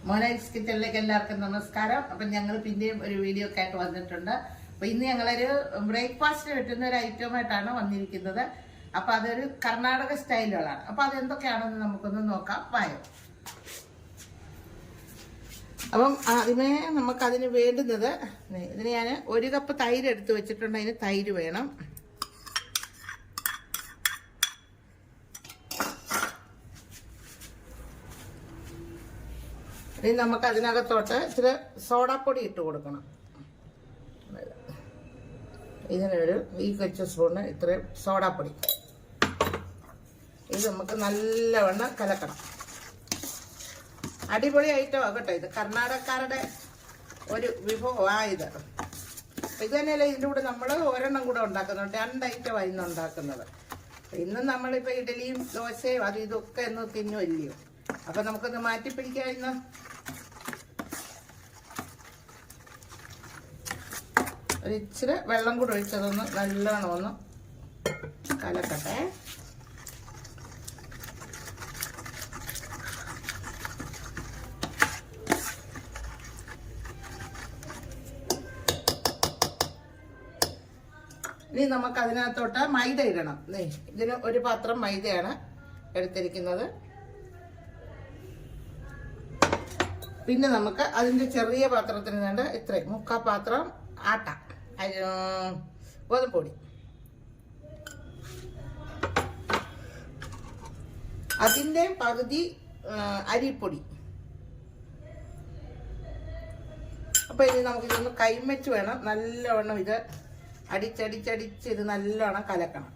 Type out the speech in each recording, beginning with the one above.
മോനൈസ് കിച്ചണിലേക്ക് എല്ലാവർക്കും നമസ്കാരം. അപ്പം ഞങ്ങൾ പിന്നെയും ഒരു വീഡിയോ ഒക്കെ ആയിട്ട് വന്നിട്ടുണ്ട്. അപ്പം ഇന്ന് ഞങ്ങളൊരു ബ്രേക്ക്ഫാസ്റ്റിന് പറ്റുന്ന ഒരു ഐറ്റമായിട്ടാണ് വന്നിരിക്കുന്നത്. അപ്പം അതൊരു കർണാടക സ്റ്റൈലുകളാണ്. അപ്പം അതെന്തൊക്കെയാണെന്ന് നമുക്കൊന്ന് നോക്കാം. വായോ. അപ്പം ആദ്യമേ നമുക്കതിന് വേണ്ടുന്നത്, ഇതിന് ഞാൻ 1 കപ്പ് തൈര് എടുത്ത് വെച്ചിട്ടുണ്ട്. അതിന് തൈര് വേണം. ഇനി നമുക്ക് അതിനകത്തോട്ട് ഇച്ചിരി സോഡാപ്പൊടി ഇട്ട് കൊടുക്കണം. ഇതിനൊരു ഈ കൊച്ചു സ്പൂണ് ഇത്രയും സോഡാപ്പൊടി. ഇത് നമുക്ക് നല്ലവണ്ണം കലക്കണം. അടിപൊളി ഐറ്റം ആകട്ടെ. ഇത് കർണാടകക്കാരുടെ ഒരു വിഭവമായത്. ഇത് തന്നെയല്ല ഇതിൻ്റെ കൂടെ നമ്മൾ ഒരെണ്ണം കൂടെ ഉണ്ടാക്കുന്നുണ്ട്. 2 ഐറ്റമാണ് ഇന്ന് ഉണ്ടാക്കുന്നത്. ഇന്ന് നമ്മളിപ്പോൾ ഇഡലിയും ദോശയും അത് ഇതൊക്കെ ഒന്ന് തിന്നുമല്ലയോ. അപ്പം നമുക്കൊന്ന് മാറ്റിപ്പിടിക്കാം. ഇന്ന് ഒരു ഇച്ചിരി വെള്ളം കൂടെ ഒഴിച്ചതൊന്ന് നല്ലോണം ഒന്ന് കലക്കട്ടെ. ഇനി നമുക്ക് അതിനകത്തോട്ട് മൈദ ഇടണം. ഇതിന് ഒരു പാത്രം മൈദയാണ് എടുത്തിരിക്കുന്നത്. പിന്നെ നമുക്ക് അതിൻ്റെ ചെറിയ പാത്രത്തിന് വേണ്ട ഇത്രയും 3/4 പാത്രം ആട്ട ഗോതമ്പൊടി. അതിൻ്റെ പകുതി അരിപ്പൊടി. അപ്പോൾ ഇനി നമുക്കിതൊന്ന് കൈമച്ച് വേണം നല്ലവണ്ണം ഇത് അടിച്ചടിച്ചടിച്ച് ഇത് നല്ലോണം കലക്കണം.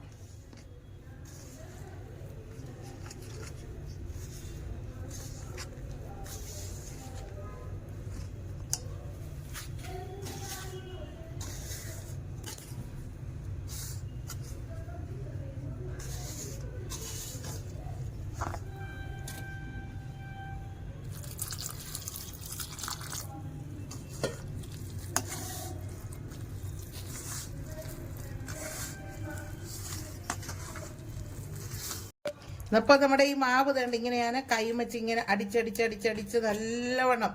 അപ്പോൾ നമ്മുടെ ഈ മാവ് തണ്ട് ഇങ്ങനെ ഞാൻ കൈമച്ച് ഇങ്ങനെ അടിച്ചടിച്ചടിച്ചടിച്ച് നല്ലവണ്ണം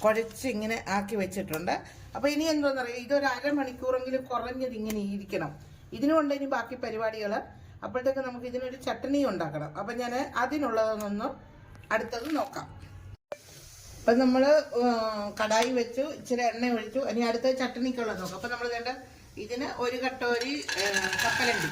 കുഴച്ച് ഇങ്ങനെ ആക്കി വെച്ചിട്ടുണ്ട്. അപ്പോൾ ഇനി എന്താണെന്ന് അറിയാം, ഇതൊരു അരമണിക്കൂറെങ്കിലും കുറഞ്ഞത് ഇങ്ങനെ ഇരിക്കണം. ഇതിനുകൊണ്ട് ഇനി ബാക്കി പരിപാടികൾ. അപ്പോഴത്തേക്ക് നമുക്ക് ഇതിനൊരു ചട്ടണി ഉണ്ടാക്കണം. അപ്പം ഞാൻ അതിനുള്ളതൊന്ന് അടുത്തത് നോക്കാം. അപ്പം നമ്മൾ കടായി വെച്ചു, ഇച്ചിരി എണ്ണ ഒഴിച്ചു. ഇനി അടുത്ത ചട്ടണിക്കുള്ളത് നോക്കാം. അപ്പം നമ്മൾ വേണ്ട ഇതിന് 1 കട്ടോരി കപ്പലണ്ടി,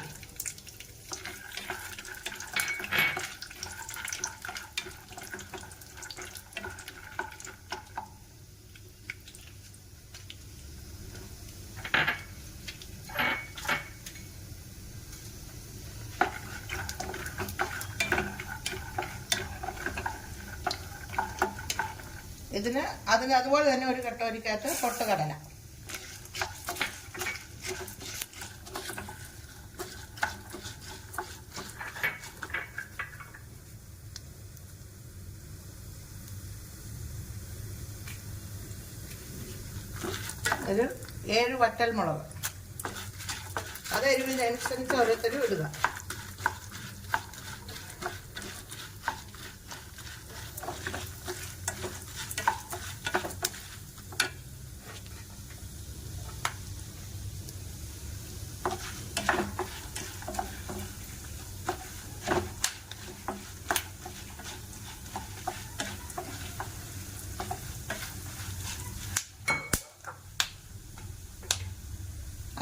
അതിന് അതുപോലെ തന്നെ 1 കട്ടോരിക്കകത്ത് പൊട്ടുകടല, ഒരു 7 വറ്റൽമുളക്. അത് എരിവിനനുസരിച്ച് ഓരോരുത്തരും ഇടുക.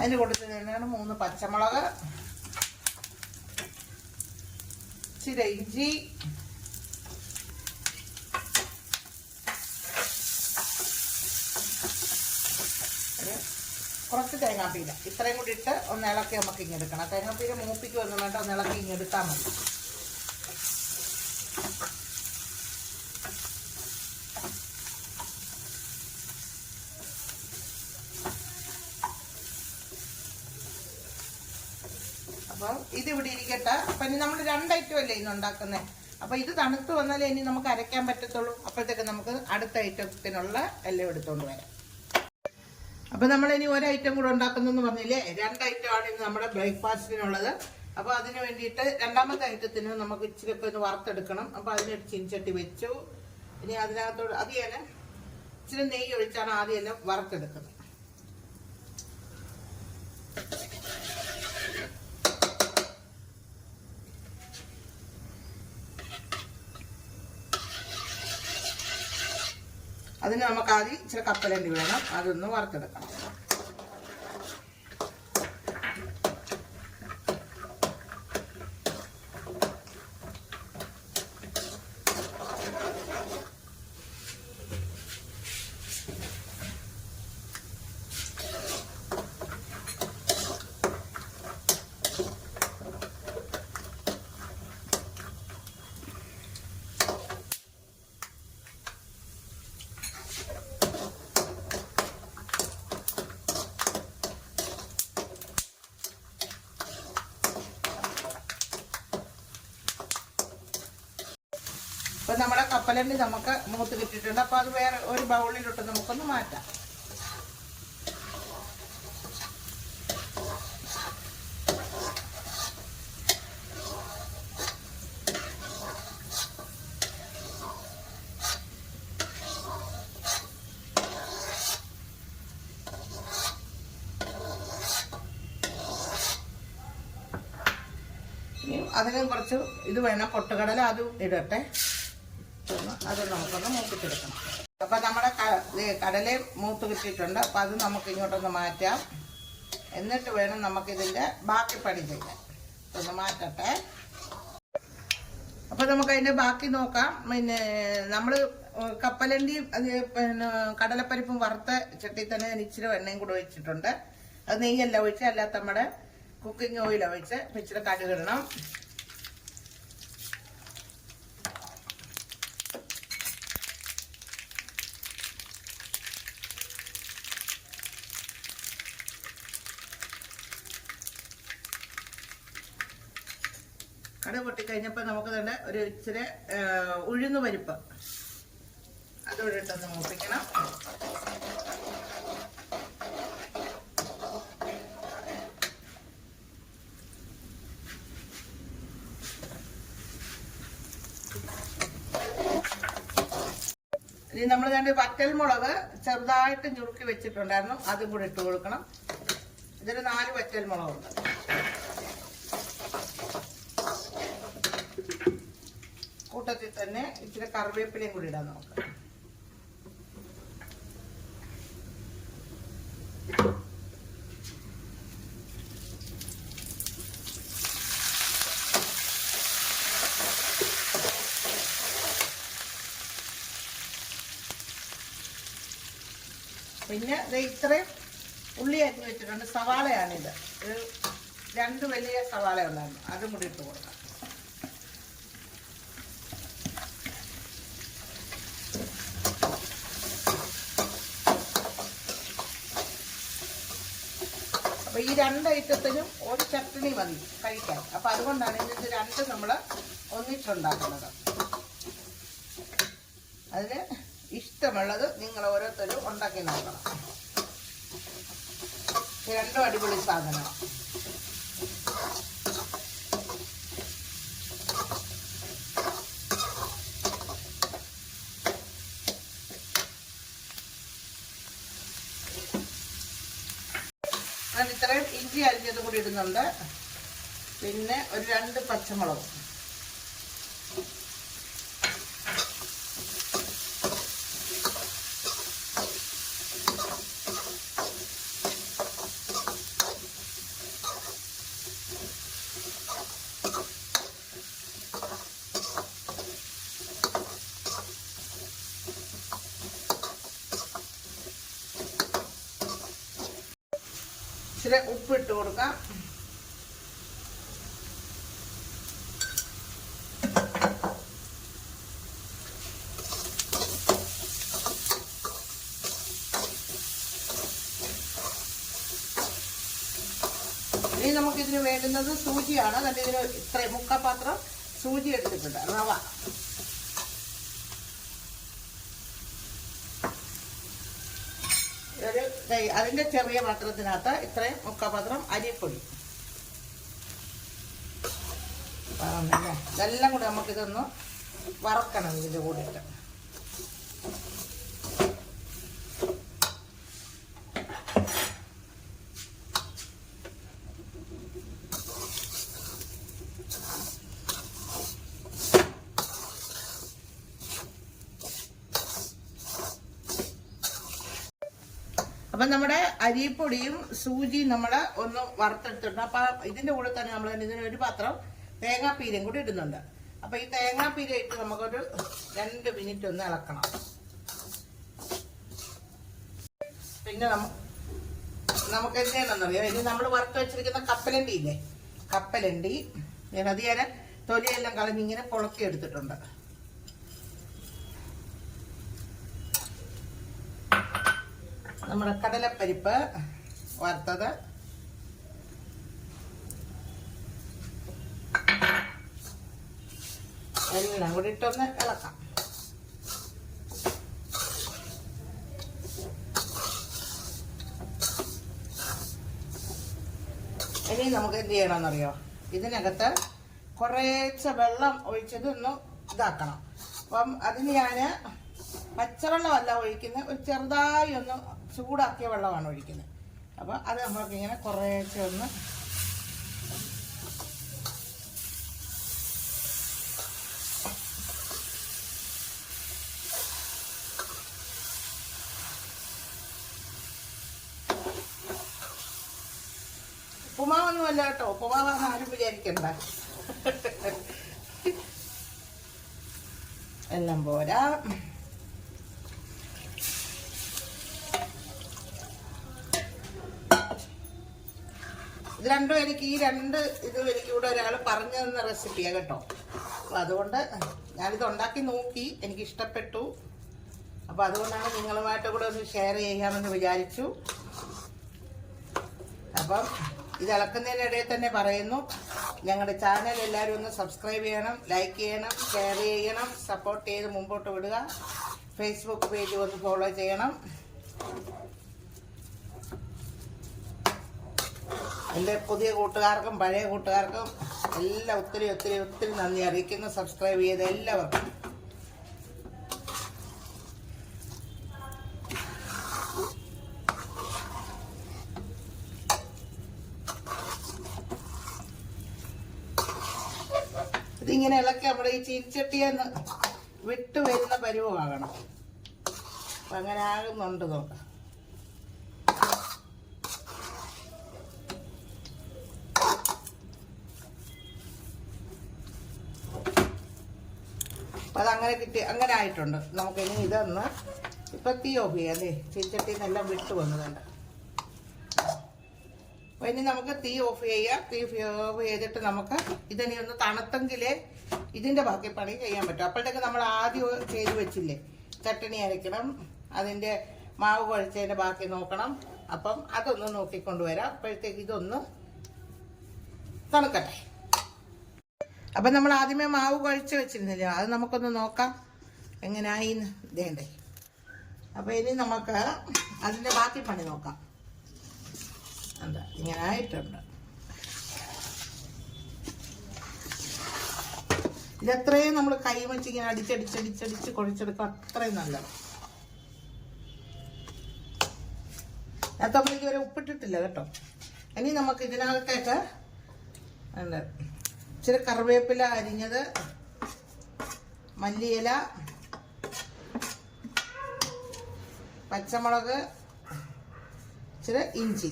അതിന് കൊടുത്ത് തന്നെയാണ് 3 പച്ചമുളക്, ഇച്ചിരി ഇഞ്ചി, കുറച്ച് തേങ്ങാപ്പീര. ഇത്രയും കൂടി ഇട്ട് ഒന്ന് ഇളക്കി നമുക്ക് ഇങ്ങെടുക്കണം. തേങ്ങാപ്പീര മൂപ്പിക്ക് ഒന്നും വേണ്ട, ഒന്ന് ഇളക്കി ഇങ്ങെടുത്താൽ മതി. അപ്പം ഇതിവിടെ ഇരിക്കട്ടെ. അപ്പം ഇനി നമ്മൾ 2 ഐറ്റം അല്ലേ ഇന്ന് ഉണ്ടാക്കുന്നത്. അപ്പം ഇത് തണുത്ത് വന്നാലേ ഇനി നമുക്ക് അരയ്ക്കാൻ പറ്റത്തുള്ളൂ. അപ്പോഴത്തേക്ക് നമുക്ക് അടുത്ത ഐറ്റത്തിനുള്ള എല്ലാം എടുത്തുകൊണ്ട് വരാം. അപ്പം നമ്മളിനി 1 ഐറ്റം കൂടെ ഉണ്ടാക്കുന്നെന്ന് പറഞ്ഞില്ലേ, 2 ഐറ്റമാണ് ഇന്ന് നമ്മുടെ ബ്രേക്ക്ഫാസ്റ്റിനുള്ളത്. അപ്പോൾ അതിന് വേണ്ടിയിട്ട് രണ്ടാമത്തെ ഐറ്റത്തിന് നമുക്ക് ഇച്ചിരി ഒക്കെ ഒന്ന് വറുത്തെടുക്കണം. അപ്പോൾ അതിനൊരു ചീനച്ചട്ടി വെച്ചു. ഇനി അതിനകത്തോട് അത് ഞാൻ ഇച്ചിരി നെയ്യ് ഒഴിച്ചാണ് ആദ്യം എല്ലാം വറുത്തെടുക്കുന്നത്. അതിന് നമുക്ക് ആദ്യം ഇച്ചിരി കപ്പലണ്ടി വേണം, അതൊന്ന് വറുത്തെടുക്കണം. അപ്പൊ നമ്മുടെ കപ്പലണ്ടി നമുക്ക് മൂത്ത് കിട്ടിയിട്ടുണ്ട്. അപ്പൊ അത് വേറെ ഒരു ബൗളിലോട്ട് നമുക്കൊന്ന് മാറ്റാം. അതിന് കുറച്ച് ഇത് വേണം, പൊട്ടുകടല അതും ഇടട്ടെ. അത് നമുക്കൊന്ന് മൂപ്പിച്ചെടുക്കണം. അപ്പം നമ്മുടെ കടലയും മൂത്ത് കിട്ടിയിട്ടുണ്ട്. അപ്പം അത് നമുക്ക് ഇങ്ങോട്ടൊന്ന് മാറ്റാം. എന്നിട്ട് വേണം നമുക്കിതിൻ്റെ ബാക്കി പണി ചെയ്യാൻ. ഒന്ന് മാറ്റട്ടെ. അപ്പം നമുക്കതിൻ്റെ ബാക്കി നോക്കാം. പിന്നെ നമ്മൾ കപ്പലണ്ടിയും പിന്നെ കടലപ്പരിപ്പും വറുത്ത ചട്ടി തന്നെ ഇച്ചിരി എണ്ണയും കൂടെ ഒഴിച്ചിട്ടുണ്ട്. അത് നെയ്യല്ല ഒഴിച്ച്, അല്ലാത്ത നമ്മുടെ കുക്കിംഗ് ഓയിൽ ഒഴിച്ച് ഇച്ചിരി കടുകിടണം. കട പൊട്ടിക്കഴിഞ്ഞപ്പോൾ നമുക്ക് തന്നെ ഒരു ഇച്ചിരി ഉഴുന്ന് പരിപ്പ് അതോടെ ഇട്ടൊന്ന് മൂപ്പിക്കണം. ഇനി നമ്മൾ രണ്ട് വറ്റൽമുളക് ചെറുതായിട്ട് ഞുറുക്കി വെച്ചിട്ടുണ്ടായിരുന്നു, അതും കൂടി ഇട്ട് കൊടുക്കണം. ഇതിൽ 4 വറ്റൽമുളകുണ്ട്. കൂട്ടത്തിൽ തന്നെ ഇച്ചിരി കറിവേപ്പിലയും കൂടി ഇടാൻ നോക്കാം. പിന്നെ ഇത്രയും ഉള്ളി അരിഞ്ഞ് വെച്ചിട്ടുണ്ട്. സവാളയാണിത്, ഒരു 2 വലിയ സവാള ഉണ്ടായിരുന്നു, അതും കൂടി ഇട്ട് കൊടുക്കാം. അപ്പൊ ഈ 2 ഐറ്റത്തിനും ഒരു ചട്നി മതി കഴിക്കാൻ. അപ്പൊ അതുകൊണ്ടാണ് ഇത് 2 നമ്മൾ ഒന്നിച്ചുണ്ടാക്കുന്നത്. അതിന് ഇഷ്ടമുള്ളത് നിങ്ങൾ ഓരോരുത്തരും ഉണ്ടാക്കി നോക്കണം. 2 അടിപൊളി സാധനമാണ്. ഞാൻ ഇത്രയും ഇഞ്ചി അരിഞ്ഞതും കൂടി ഇടുന്നുണ്ട്. പിന്നെ ഒരു 2 പച്ചമുളകും. ഇച്ചിരി ഉപ്പിട്ട് കൊടുക്കാം. ഇനി നമുക്കിതിന് വേണ്ടുന്നത് സൂചിയാണ്. അതിന് ഇതിന് ഇത്രയും 3/4 പാത്രം സൂചി എടുത്തിട്ടുണ്ട്, റവ. അതിന്റെ ചെറിയ പാത്രത്തിനകത്ത് ഇത്രയും 3/4 പാത്രം അരിപ്പൊടി. ഇതെല്ലാം കൂടെ നമുക്കിതൊന്ന് വറക്കണം ഇതിൻ്റെ കൂടെ ഇട്ട്. അപ്പം നമ്മുടെ അരിപ്പൊടിയും സൂചിയും നമ്മൾ ഒന്ന് വറുത്തെടുത്തിട്ടുണ്ട്. അപ്പം ഇതിൻ്റെ കൂടെ തന്നെ നമ്മൾ ഇതിനൊരു പാത്രം തേങ്ങാപ്പീരയും കൂടി ഇടുന്നുണ്ട്. അപ്പം ഈ തേങ്ങാപ്പീര ഇട്ട് നമുക്കൊരു 2 മിനിറ്റ് ഒന്ന് ഇളക്കണം. പിന്നെ നമുക്ക് എന്തെയാണെന്നറിയാം, ഇനി നമ്മൾ വറുത്ത് വെച്ചിരിക്കുന്ന കപ്പലണ്ടി ഇല്ലേ, കപ്പലണ്ടി അത് ഞാൻ തൊലിയെല്ലാം കളഞ്ഞിങ്ങനെ പൊളക്കി എടുത്തിട്ടുണ്ട്. നമ്മുടെ കടലപ്പരിപ്പ് വറുത്തത്, എല്ലാം കൂടി ഇട്ടൊന്ന് ഇളക്കാം. ഇനി നമുക്ക് എന്ത് ചെയ്യണമെന്നറിയോ, ഇതിനകത്ത് കുറേശ്ശെ വെള്ളം ഒഴിച്ചത് ഒന്ന് ഇതാക്കണം. അപ്പം അതിന് ഞാൻ പച്ചവെള്ളമല്ല ഒഴിക്കുന്നത്, ഒരു ചെറുതായി ഒന്ന് ചൂടാക്കിയ വെള്ളമാണ് ഒഴിക്കുന്നത്. അപ്പം അത് നമ്മൾക്കിങ്ങനെ കുറേശ്ശെ ഒന്ന് ഉപ്പുമാവൊന്നുമല്ല കേട്ടോ, ഉപ്പുമാവാന്ന് ആരും വിചാരിക്കണ്ട. എല്ലാം പോരാ. ഇത് രണ്ടും ഈ 2 എനിക്ക് ഇവിടെ ഒരാൾ പറഞ്ഞു തന്ന റെസിപ്പിയാണ് കേട്ടോ. അപ്പം അതുകൊണ്ട് ഞാനിത് ഉണ്ടാക്കി നോക്കി, എനിക്ക് ഇഷ്ടപ്പെട്ടു. അപ്പം അതുകൊണ്ടാണ് നിങ്ങളുമായിട്ട് കൂടെ ഒന്ന് ഷെയർ ചെയ്യാമെന്ന് വിചാരിച്ചു. അപ്പം ഇത് ഇളക്കുന്നതിനിടയിൽ തന്നെ പറയുന്നു, ഞങ്ങളുടെ ചാനൽ എല്ലാവരും ഒന്ന് സബ്സ്ക്രൈബ് ചെയ്യണം, ലൈക്ക് ചെയ്യണം, ഷെയർ ചെയ്യണം, സപ്പോർട്ട് ചെയ്ത് മുമ്പോട്ട് വിടുക. ഫേസ്ബുക്ക് പേജ് ഒന്ന് ഫോളോ ചെയ്യണം. എൻ്റെ പുതിയ കൂട്ടുകാർക്കും പഴയ കൂട്ടുകാർക്കും എല്ലാം ഒത്തിരി ഒത്തിരി ഒത്തിരി നന്ദി അറിയിക്കുന്നു. സബ്സ്ക്രൈബ് ചെയ്ത എല്ലാവർക്കും. ഇതിങ്ങനെ ഇളക്കി നമ്മുടെ ഈ ചീനിച്ചട്ടിയെന്ന് വിട്ടു വരുന്ന പരുവമാകണം. അപ്പം അങ്ങനെ ആകുന്നുണ്ട് നോക്കാം. അപ്പം അതങ്ങനെ അങ്ങനെ ആയിട്ടുണ്ട്. നമുക്കിനി ഇതൊന്ന് ഇപ്പം തീ ഓഫ് ചെയ്യാം. അല്ലേ, ചീനിച്ചട്ടിയിൽ നിന്നെല്ലാം വിട്ടു വന്നതുണ്ട്. അപ്പോൾ ഇനി നമുക്ക് തീ ഓഫ് ചെയ്യാം. തീ ഓഫ് ചെയ്തിട്ട് നമുക്ക് ഇതിനി ഒന്ന് തണുത്തെങ്കിലേ ഇതിൻ്റെ ബാക്കി പണി ചെയ്യാൻ പറ്റും. അപ്പോഴത്തേക്ക് നമ്മൾ ആദ്യം ചെയ്ത് വെച്ചില്ലേ, ചട്ടണി അരയ്ക്കണം, അതിൻ്റെ മാവ് കുഴച്ചതിൻ്റെ ബാക്കി നോക്കണം. അപ്പം അതൊന്ന് നോക്കിക്കൊണ്ടുവരാം. അപ്പോഴത്തേക്ക് ഇതൊന്ന് തണുക്കട്ടെ. അപ്പം നമ്മൾ ആദ്യമേ മാവ് കുഴച്ച് വെച്ചിരുന്നില്ല, അത് നമുക്കൊന്ന് നോക്കാം എങ്ങനെയായി ഇതേണ്ടേ. അപ്പോൾ ഇനി നമുക്ക് അതിൻ്റെ ബാക്കി പണി നോക്കാം. എന്താ ഇങ്ങനെ ആയിട്ടുണ്ട്. ഇതെത്രയും നമ്മൾ കൈ വെച്ച് ഇങ്ങനെ അടിച്ചടിച്ചടിച്ചടിച്ച് കുഴച്ചെടുക്കുക, അത്രയും നല്ലത്. അതിലേക്ക് ഇതുവരെ ഉപ്പിട്ടിട്ടില്ല കേട്ടോ. ഇനി നമുക്ക് ഇതിനകത്തേക്ക് ഉണ്ട് ഇച്ചിരി കറിവേപ്പില അരിഞ്ഞത്, മല്ലിയില, പച്ചമുളക്, ഇച്ചിരി ഇഞ്ചി,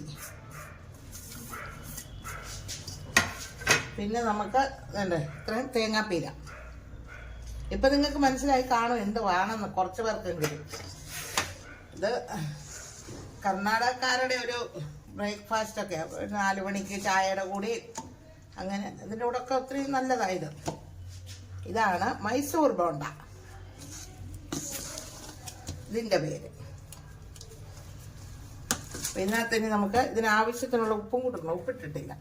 പിന്നെ നമുക്ക് ഇത്രയും തേങ്ങാപ്പീര. ഇപ്പം നിങ്ങൾക്ക് മനസ്സിലായി കാണും എന്ത് വേണമെന്ന്, കുറച്ച് പേർക്കെങ്കിലും. ഇത് കർണാടകക്കാരുടെ ഒരു ബ്രേക്ക്ഫാസ്റ്റൊക്കെ 4 മണിക്ക് ചായയുടെ കൂടി അങ്ങനെ ഇതിൻ്റെ കൂടെ ഒക്കെ ഒത്തിരി നല്ലതായത്. ഇതാണ് മൈസൂർ ബോണ്ട, ഇതിൻ്റെ പേര്. ഇതിനകത്ത് നമുക്ക് ഇതിനാവശ്യത്തിനുള്ള ഉപ്പും കൂട്ടണം. ഉപ്പിട്ടിട്ടില്ല.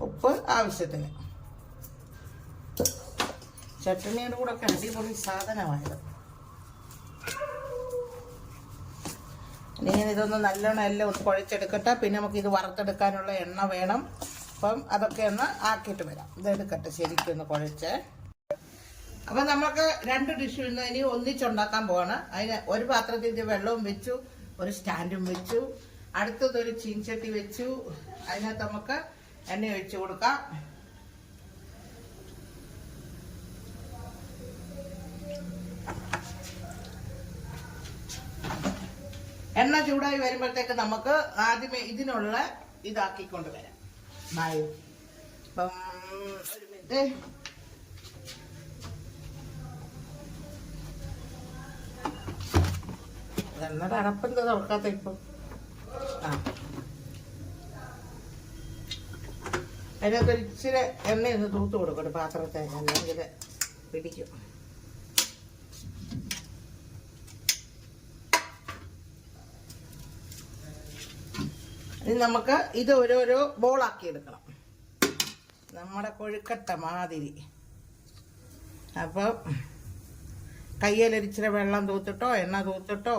ഉപ്പ് ആവശ്യത്തിന്. ചട്ടണിയുടെ കൂടെ ഒക്കെ അടിപൊളി സാധനമായത്. ഇനി ഇതൊന്ന് നല്ലോണം എല്ലാം ഒന്ന് കുഴച്ചെടുക്കട്ടെ. പിന്നെ നമുക്ക് ഇത് വറുത്തെടുക്കാനുള്ള എണ്ണ വേണം. അപ്പം അതൊക്കെ ഒന്ന് ആക്കിയിട്ട് വരാം. ഇതെടുക്കട്ടെ ശരിക്കും ഒന്ന് കുഴച്ച്. അപ്പം നമുക്ക് 2 ഡിഷ് ഇനി ഒന്നിച്ചുണ്ടാക്കാൻ പോവാണ്. അതിന് ഒരു പാത്രത്തിൽ വെള്ളവും വെച്ചു, ഒരു സ്റ്റാൻഡും വെച്ചു, അടുത്തതൊരു ചീൻചട്ടി വെച്ചു. അതിനകത്ത് നമുക്ക് എണ്ണ ഒഴിച്ചു കൊടുക്കാം. എണ്ണ ചൂടായി വരുമ്പോഴത്തേക്ക് നമുക്ക് ആദ്യമേ ഇതിനുള്ള ഇതാക്കിക്കൊണ്ട് വരാം. ബായ്. അപ്പം ഒരു മിനിറ്റ്. എണ്ണയുടെ അടപ്പെന്താ തുറക്കാത്ത ഇപ്പം? അതിനകത്ത് ഇച്ചിരി എണ്ണയൊന്ന് തൂത്ത് കൊടുക്കട്ടെ പാത്രത്തെ, അല്ലെങ്കിൽ പിടിക്കും. ഇനി നമുക്ക് ഇത് ഓരോരോ ബോളാക്കി എടുക്കണം, നമ്മുടെ കൊഴുക്കട്ട മാതിരി. അപ്പം കയ്യിലൊരിച്ചിരി വെള്ളം തൂത്തിട്ടോ എണ്ണ തൂത്തിട്ടോ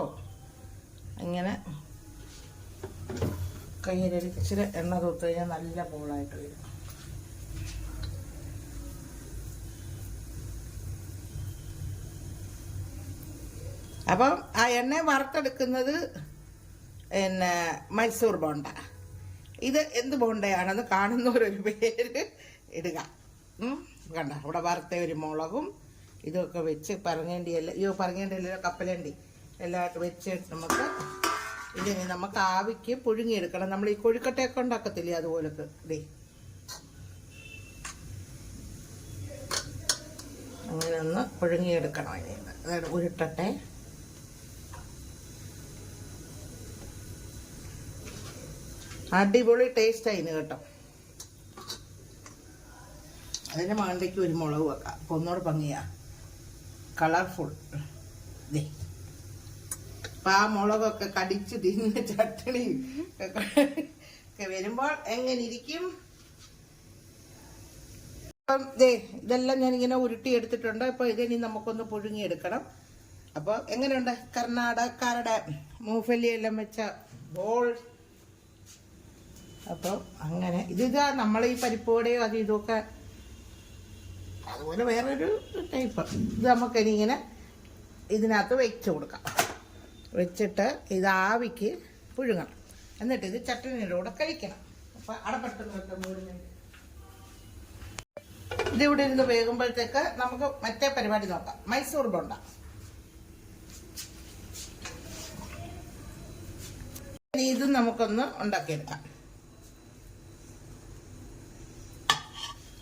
ഇങ്ങനെ കയ്യിലൊരിച്ചിരി എണ്ണ തൂത്ത് കഴിഞ്ഞാൽ നല്ല ബോളായിട്ട് വരും. അപ്പം ആ എണ്ണ വറുത്തെടുക്കുന്നത് പിന്നെ മൈസൂർ ബോണ്ട. ഇത് എന്ത് ബോണ്ടയാണെന്ന് കാണുന്നവരൊരു പേര് ഇടുക. കണ്ട ഇവിടെ വറുത്ത ഒരു മുളകും ഇതൊക്കെ വെച്ച് പറങ്ങേണ്ടിയല്ല കപ്പലണ്ടി എല്ലാം വെച്ച് നമുക്ക് ഇതിന് നമുക്ക് ആവിക്ക് പുഴുങ്ങിയെടുക്കണം. നമ്മൾ ഈ കൊഴുക്കട്ടയൊക്കെ ഉണ്ടാക്കത്തില്ലേ അതുപോലൊക്കെ ഇതേ അങ്ങനെ ഒന്ന് പുഴുങ്ങിയെടുക്കണം. അതായത് ഉരുട്ടട്ടെ. അടിപൊളി ടേസ്റ്റ് ആയിന് കേട്ടോ. അതിന് മണ്ടയ്ക്ക് ഒരു മുളക് വെക്കാം, അപ്പോൾ ഒന്നുകൂടെ ഭംഗിയാ, കളർഫുൾ. ദേ അപ്പം ആ മുളകൊക്കെ കടിച്ച് തിന്ന് ചട്ടണി ഒക്കെ വരുമ്പോൾ എങ്ങനെ ഇരിക്കും. അപ്പം ദേ ഇതെല്ലാം ഞാനിങ്ങനെ ഉരുട്ടി എടുത്തിട്ടുണ്ട്. അപ്പോൾ ഇതിനി നമുക്കൊന്ന് പുഴുങ്ങിയെടുക്കണം. അപ്പോൾ എങ്ങനെയുണ്ട് കർണാടകക്കാരുടെ മൂഫല്ലിയെല്ലാം വെച്ച ബോൾ. അപ്പോൾ അങ്ങനെ ഇതാ നമ്മൾ ഈ പരിപ്പോടെയോ അത് ഇതൊക്കെ അതുപോലെ വേറൊരു ടൈപ്പ്. ഇത് നമുക്കിനി ഇങ്ങനെ ഇതിനകത്ത് വെച്ച് കൊടുക്കാം. വെച്ചിട്ട് ഇത് ആവിക്ക് പുഴുങ്ങണം. എന്നിട്ട് ഇത് ചട്ടനിയുടെ കൂടെ കഴിക്കണം. അപ്പം അടപ്പെട്ടെന്ന് വെക്കാം 3 മിനിറ്റ്. ഇതിവിടെ ഇരുന്ന് വേകുമ്പോഴത്തേക്ക് നമുക്ക് മറ്റേ പരിപാടി നോക്കാം. മൈസൂർ ബോണ്ട. ഇതും നമുക്കൊന്ന് ഉണ്ടാക്കിയെടുക്കാം.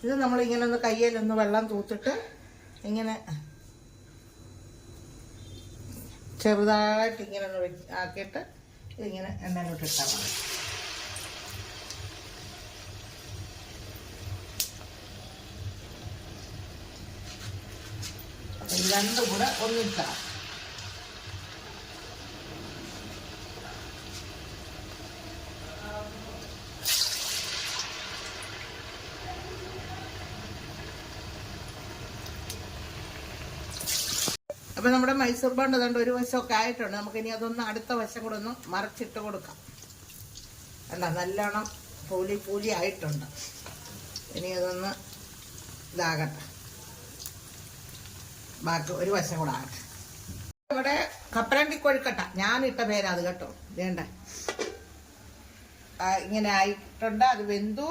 ഇത് നമ്മളിങ്ങനെ ഒന്ന് കയ്യിലൊന്ന് വെള്ളം തൂത്തിട്ട് ഇങ്ങനെ ചെറുതായിട്ട് ഇങ്ങനെ ഒന്ന് ആക്കിയിട്ട് ഇതിങ്ങനെ എണ്ണയിലോട്ട് ഇട്ടാൽ മതി. അപ്പം രണ്ടും കൂടെ ഒന്നിട്ടാം. അപ്പം നമ്മുടെ മൈസൂർ ബോണ്ട അതുകൊണ്ട് ഒരു വശമൊക്കെ ആയിട്ടുണ്ട്. നമുക്കിനി അതൊന്ന് അടുത്ത വശം കൂടെ ഒന്ന് മറിച്ചിട്ട് കൊടുക്കാം. അല്ല നല്ലോണം പൂലി ആയിട്ടുണ്ട്. ഇനി അതൊന്ന് ഇതാകട്ടെ, ബാക്കി ഒരു വശം കൂടെ ആകട്ടെ. ഇവിടെ കപ്പലണ്ടി കൊഴുക്കട്ട ഞാനിട്ട പേരാ അത് കേട്ടോ. വേണ്ട ഇങ്ങനെ ആയിട്ടുണ്ട്, അത് വെന്തു.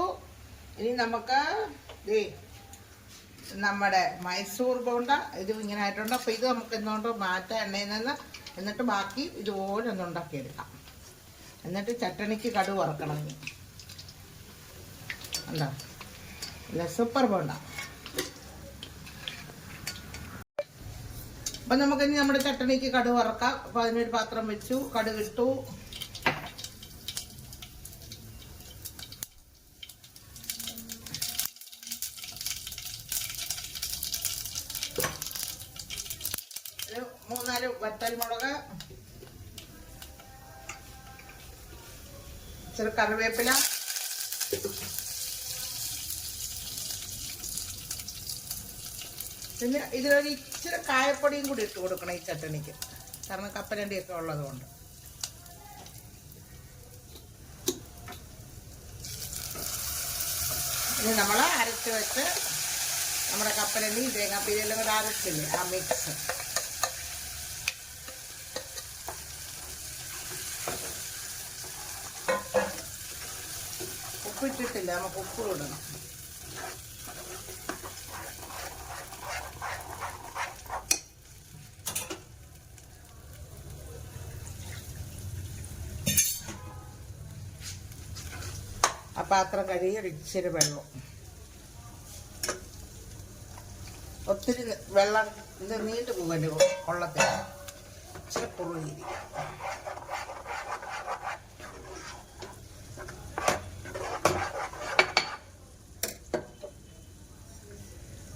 ഇനി നമുക്ക് നമ്മുടെ മൈസൂർ ബോണ്ട ഇത് ഇങ്ങനെ ആയിട്ടുണ്ട്. അപ്പോൾ ഇത് നമുക്ക് എന്തുകൊണ്ട് മാറ്റാം എണ്ണയിൽ നിന്ന്. എന്നിട്ട് ബാക്കി ഇതുപോലെ ഒന്ന് ഉണ്ടാക്കിയെടുക്കാം. എന്നിട്ട് ചട്ടണിക്ക് കടുക് വറക്കണം. ഇനി ഉണ്ടോ അല്ല സൂപ്പർ ബോണ്ട. അപ്പം നമുക്കിനി നമ്മുടെ ചട്ടണിക്ക് കടുക് വറക്കാം. അപ്പോൾ അതിനൊരു പാത്രം വെച്ചു, കടുക് ഇട്ടു. ഒരു 3-4 വറ്റൽമുളക്, ഇച്ചിരി കറിവേപ്പില, പിന്നെ ഇതിലൊരു ഇച്ചിരി കായപ്പൊടിയും കൂടി ഇട്ട് കൊടുക്കണം ഈ ചട്ടണിക്ക്. കാരണം കപ്പലണ്ടിയൊക്കെ ഉള്ളത് കൊണ്ട്. ഇനി നമ്മൾ അരച്ച് വെച്ച് നമ്മുടെ കപ്പലണ്ടി തേങ്ങാപ്പീരെല്ലാം കൂടെ അരച്ചില്ലേ ആ മിക്സ് ഉപ്പിട്ടിട്ടില്ല, നമുക്ക് ഉപ്പ് ഇടണം. പാത്രം കഴുകി ഒരു ഇച്ചിരി വെള്ളം, ഒത്തിരി വെള്ളം ഇത് നീണ്ടു പോകല്ലേ കൊള്ളത്തിൽ, ഇച്ചിരി കുറുകിയിരിക്കും.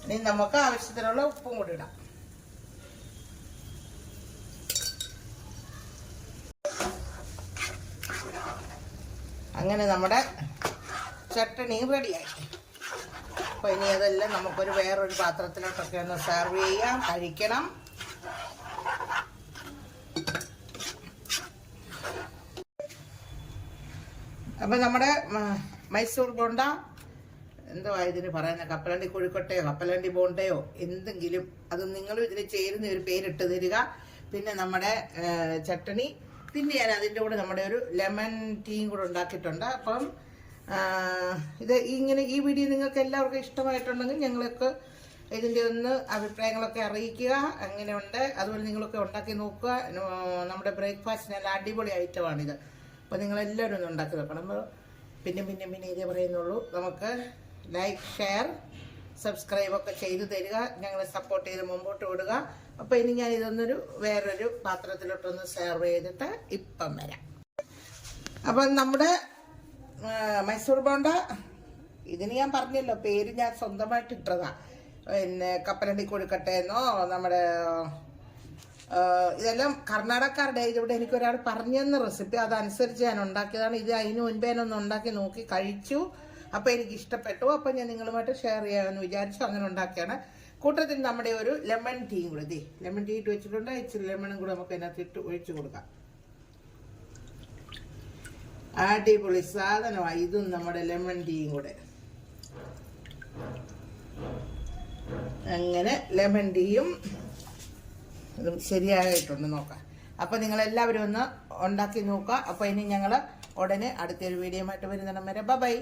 ഇനി നമുക്ക് ആവശ്യത്തിനുള്ള ഉപ്പും കൂടി ഇടാം. അങ്ങനെ നമ്മുടെ ചട്ടണിയും റെഡിയായി. അപ്പോൾ ഇനി അതെല്ലാം നമുക്കൊരു വേറൊരു പാത്രത്തിലോട്ടൊക്കെ ഒന്ന് സെർവ് ചെയ്യാം, കഴിക്കണം. അപ്പം നമ്മുടെ മൈസൂർ ബോണ്ട, എന്തുവാ ഇതിന് പറയുന്നത്, കപ്പലണ്ടി കോഴിക്കോട്ടയോ കപ്പലണ്ടി ബോണ്ടയോ എന്തെങ്കിലും, അത് നിങ്ങളും ഇതിന് ചേരുന്ന ഒരു പേരിട്ട് തരിക. പിന്നെ നമ്മുടെ ചട്ടണി, പിന്നെ ഞാൻ അതിൻ്റെ കൂടെ നമ്മുടെ ഒരു ലെമൺ ടീയും കൂടെ ഉണ്ടാക്കിയിട്ടുണ്ട്. അപ്പം ഇത് ഇങ്ങനെ ഈ വീഡിയോ നിങ്ങൾക്ക് എല്ലാവർക്കും ഇഷ്ടമായിട്ടുണ്ടെങ്കിൽ ഞങ്ങൾക്ക് ഇതിൻ്റെ ഒന്ന് അഭിപ്രായങ്ങളൊക്കെ അറിയിക്കുക. അങ്ങനെയുണ്ട്, അതുപോലെ നിങ്ങളൊക്കെ ഉണ്ടാക്കി നോക്കുക. നമ്മുടെ ബ്രേക്ക്ഫാസ്റ്റ് നല്ല അടിപൊളി ഐറ്റമാണിത്. അപ്പോൾ നിങ്ങളെല്ലാവരും ഒന്ന് ഉണ്ടാക്കി നോക്കണം. പിന്നെ ഇതേ പറയുന്നുള്ളൂ, നമുക്ക് ലൈക്ക്, ഷെയർ, സബ്സ്ക്രൈബൊക്കെ ചെയ്തു തരിക, ഞങ്ങളെ സപ്പോർട്ട് ചെയ്ത് മുമ്പോട്ട് വിടുക. അപ്പോൾ ഇനി ഞാൻ ഇതൊന്നൊരു വേറൊരു പാത്രത്തിലോട്ടൊന്ന് സെർവ് ചെയ്തിട്ട് ഇപ്പം വരാം. അപ്പം നമ്മുടെ മൈസൂർ ബോണ്ട, ഇതിന് ഞാൻ പറഞ്ഞല്ലോ പേര് ഞാൻ സ്വന്തമായിട്ട് ഇട്ടതാ. പിന്നെ കപ്പലണ്ടി കൊഴുക്കട്ടയെന്നോ നമ്മുടെ ഇതെല്ലാം കർണാടകക്കാരുടെ. ഇതിവിടെ എനിക്കൊരാൾ പറഞ്ഞു തന്ന റെസിപ്പി, അതനുസരിച്ച് ഞാൻ ഉണ്ടാക്കിയതാണ്. ഇത് അതിന് മുൻപേ ഞാനൊന്ന് ഉണ്ടാക്കി നോക്കി കഴിച്ചു. അപ്പോൾ എനിക്ക് ഇഷ്ടപ്പെട്ടു. അപ്പോൾ ഞാൻ നിങ്ങളുമായിട്ട് ഷെയർ ചെയ്യാമെന്ന് വിചാരിച്ചു, അങ്ങനെ ഉണ്ടാക്കിയാണ്. കൂട്ടത്തിൽ നമ്മുടെ ഒരു ലെമൺ ടീയും കൂടെ, ഇതേ ലെമൺ ടീ ഇട്ട് വെച്ചിട്ടുണ്ട്. ഇച്ചിരി ലെമണും കൂടെ നമുക്ക് അതിനകത്ത് ഇട്ട് ഒഴിച്ചു കൊടുക്കാം. അടിപൊളി സാധനമാണ് ഇതും, നമ്മുടെ ലെമൺ ടീയും കൂടെ. അങ്ങനെ ലെമൺ ടീയും ഇതും ശരിയായിട്ടുണ്ട്, നോക്കാം. അപ്പോൾ നിങ്ങളെല്ലാവരും ഒന്ന് ഉണ്ടാക്കി നോക്കുക. അപ്പോൾ ഇനി ഞങ്ങൾ ഉടനെ അടുത്തൊരു വീഡിയോ ആയിട്ട് വരുന്നിടം വരെ ബൈ.